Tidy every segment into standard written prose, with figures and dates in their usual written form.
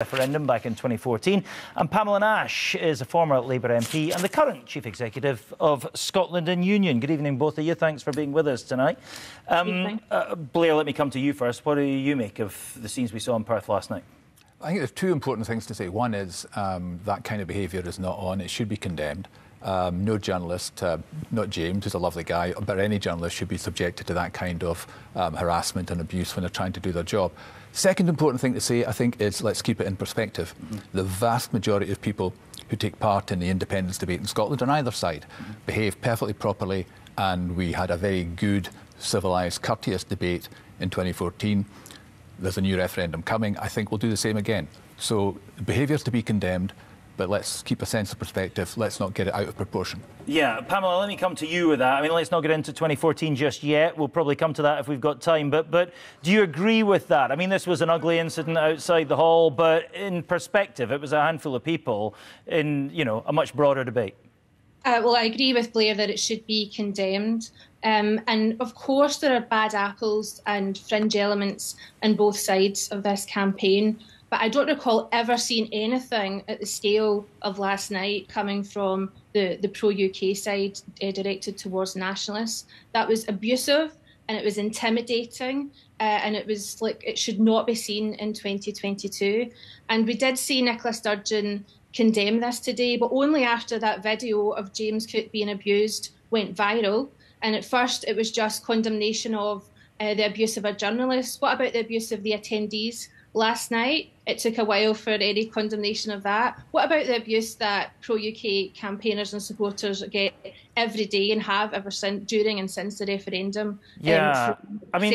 Referendum back in 2014, and Pamela Nash is a former Labour MP and the current Chief Executive of Scotland and Union. Good evening, both of you. Thanks for being with us tonight. Blair, let me come to you first. What do you make of the scenes we saw in Perth last night? I think there's two important things to say. One is that kind of behaviour is not on. It should be condemned. No journalist, not James, who's a lovely guy, but any journalist should be subjected to that kind of harassment and abuse when they're trying to do their job. Second important thing to say, I think, is let's keep it in perspective. The vast majority of people who take part in the independence debate in Scotland on either side behave perfectly properly, and we had a very good, civilised, courteous debate in 2014. There's a new referendum coming. I think we'll do the same again. So behaviour's to be condemned, but let's keep a sense of perspective. Let's not get it out of proportion. Yeah, Pamela, let me come to you with that. I mean, let's not get into 2014 just yet. We'll probably come to that if we've got time. But do you agree with that? I mean, this was an ugly incident outside the hall, but in perspective, it was a handful of people in, you know, a much broader debate. Well, I agree with Blair that it should be condemned. And of course, there are bad apples and fringe elements on both sides of this campaign. But I don't recall ever seeing anything at the scale of last night coming from the pro-UK side directed towards nationalists. That was abusive and it was intimidating and it was like it should not be seen in 2022. And we did see Nicola Sturgeon condemn this today, but only after that video of James Cook being abused went viral. And at first it was just condemnation of the abuse of a journalist. What about the abuse of the attendees? Last night, it took a while for any condemnation of that. What about the abuse that pro-UK campaigners and supporters get every day and have ever since, during and since the referendum? Yeah, I mean,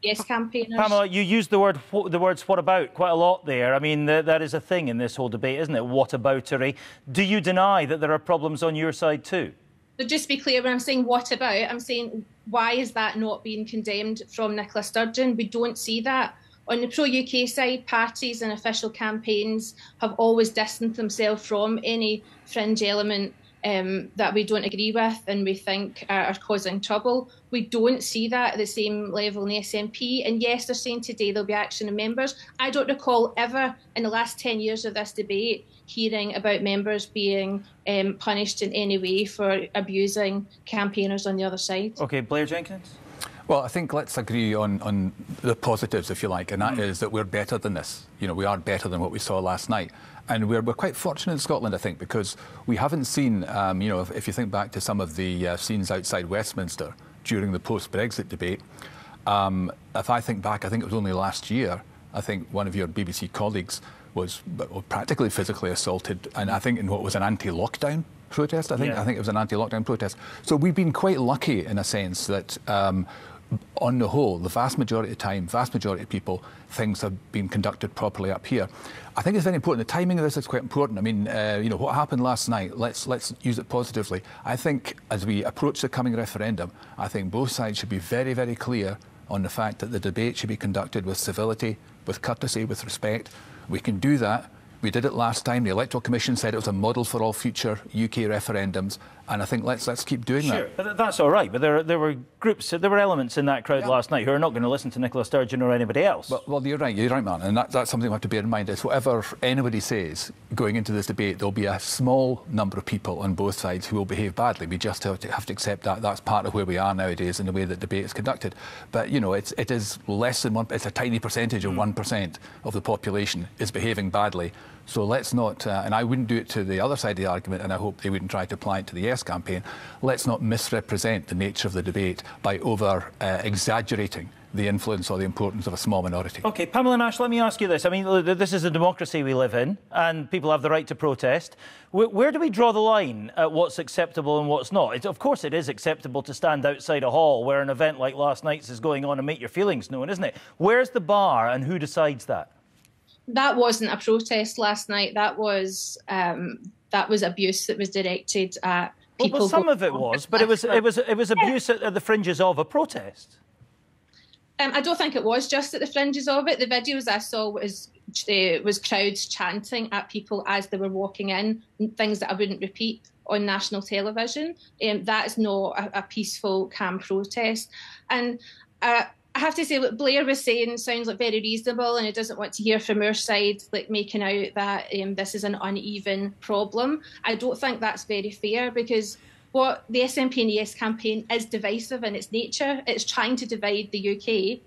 yes, campaigners. Pamela, you used the words "what about" quite a lot there. I mean, that is a thing in this whole debate, isn't it? Whataboutery. Do you deny that there are problems on your side too? So just to be clear, when I'm saying what about, I'm saying why is that not being condemned from Nicola Sturgeon? We don't see that. On the pro-UK side, parties and official campaigns have always distanced themselves from any fringe element that we don't agree with and we think are causing trouble. We don't see that at the same level in the SNP. And yes, they're saying today there'll be action on members. I don't recall ever in the last 10 years of this debate hearing about members being punished in any way for abusing campaigners on the other side. OK, Blair Jenkins? Well, I think let's agree on the positives, if you like, and that is that we're better than this. You know, we are better than what we saw last night. And we're quite fortunate in Scotland, I think, because we haven't seen, you know, if you think back to some of the scenes outside Westminster during the post-Brexit debate, if I think back, I think it was only last year, I think one of your BBC colleagues was practically physically assaulted, and I think in what was an anti-lockdown protest, I think it was an anti-lockdown protest. So we've been quite lucky in a sense that on the whole, the vast majority of time, vast majority of people, things have been conducted properly up here. I think it's very important. The timing of this is quite important. I mean, you know, what happened last night, let's use it positively. I think as we approach the coming referendum, I think both sides should be very, very clear on the fact that the debate should be conducted with civility, with courtesy, with respect. We can do that. We did it last time. The Electoral Commission said it was a model for all future UK referendums, and I think let's keep doing that. Sure, but that's all right. But there were groups, there were elements in that crowd last night who are not going to listen to Nicola Sturgeon or anybody else. Well, you're right, man, and that's something we have to bear in mind. Is whatever anybody says going into this debate, there'll be a small number of people on both sides who will behave badly. We just have to accept that. That's part of where we are nowadays in the way that debate is conducted. But you know, it is less than it's a tiny percentage of 1% of the population is behaving badly. So let's not, and I wouldn't do it to the other side of the argument, and I hope they wouldn't try to apply it to the Yes campaign, let's not misrepresent the nature of the debate by over-exaggerating the influence or the importance of a small minority. OK, Pamela Nash, let me ask you this. I mean, this is a democracy we live in, and people have the right to protest. Where do we draw the line at what's acceptable and what's not? Of course, it is acceptable to stand outside a hall where an event like last night's is going on and make your feelings known, isn't it? Where's the bar and who decides that? That wasn't a protest last night. That was abuse that was directed at people. Well, some of it was, but it was abuse at the fringes of a protest. I don't think it was just at the fringes of it. The videos I saw was crowds chanting at people as they were walking in, things that I wouldn't repeat on national television. That is not a peaceful, calm protest. And I I have to say what Blair was saying sounds like very reasonable, and it doesn't want to hear from our side like making out that this is an uneven problem. I don't think that's very fair, because what the SNP and Yes campaign is divisive in its nature. It's trying to divide the UK,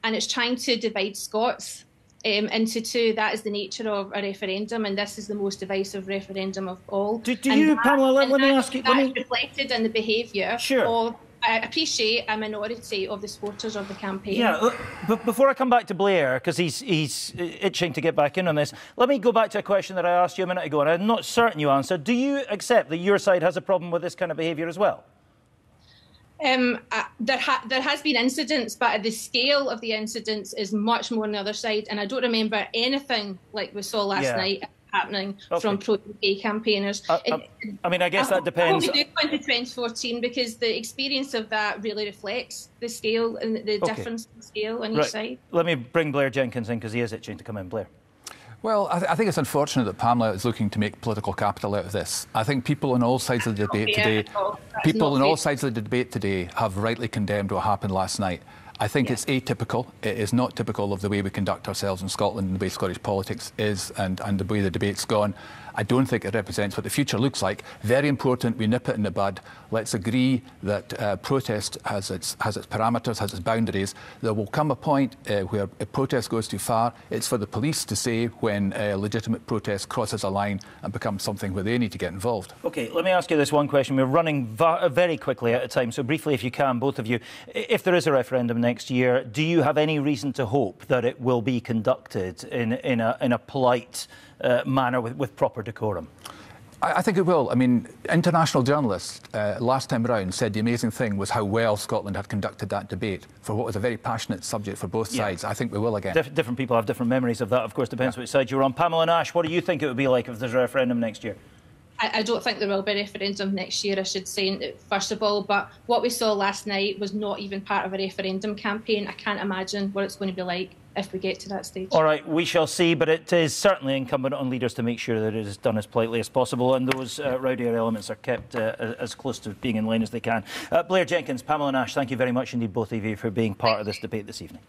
and it's trying to divide Scots into two. That is the nature of a referendum, and this is the most divisive referendum of all. Do you, Pamela, let me ask you... That's reflected in the behaviour Sure. of, I appreciate, a minority of the supporters of the campaign. Yeah, but before I come back to Blair, because he's itching to get back in on this, let me go back to a question that I asked you a minute ago, and I'm not certain you answered. Do you accept that your side has a problem with this kind of behaviour as well? There has been incidents, but the scale of the incidents is much more on the other side, and I don't remember anything like we saw last night happening from pro-UK campaigners. I mean, I guess that depends. I hope we do go into 2014, because the experience of that really reflects the scale and the difference in scale on each side. Let me bring Blair Jenkins in, because he is itching to come in. Blair. Well, I think it's unfortunate that Pamela is looking to make political capital out of this. I think people on all sides of the debate today, have rightly condemned what happened last night. I think it's atypical. It is not typical of the way we conduct ourselves in Scotland and the way Scottish politics is and the way the debate's gone. I don't think it represents what the future looks like. Very important we nip it in the bud. Let's agree that protest has its parameters, has its boundaries. There will come a point where a protest goes too far. It's for the police to say when a legitimate protest crosses a line and becomes something where they need to get involved. OK, let me ask you this one question. We're running very quickly out of time, so briefly, if you can, both of you, if there is a referendum next year, do you have any reason to hope that it will be conducted in a polite manner with proper decorum? I think it will. I mean, international journalists last time round said the amazing thing was how well Scotland had conducted that debate for what was a very passionate subject for both sides. I think we will again. Different people have different memories of that. Of course, depends which side you're on. Pamela Nash, what do you think it would be like if there's a referendum next year? I don't think there will be a referendum next year, I should say, first of all. But what we saw last night was not even part of a referendum campaign. I can't imagine what it's going to be like if we get to that stage. All right, we shall see, but it is certainly incumbent on leaders to make sure that it is done as politely as possible, and those rowdier elements are kept as close to being in line as they can. Blair Jenkins, Pamela Nash, thank you very much indeed, both of you, for being part of this debate this evening.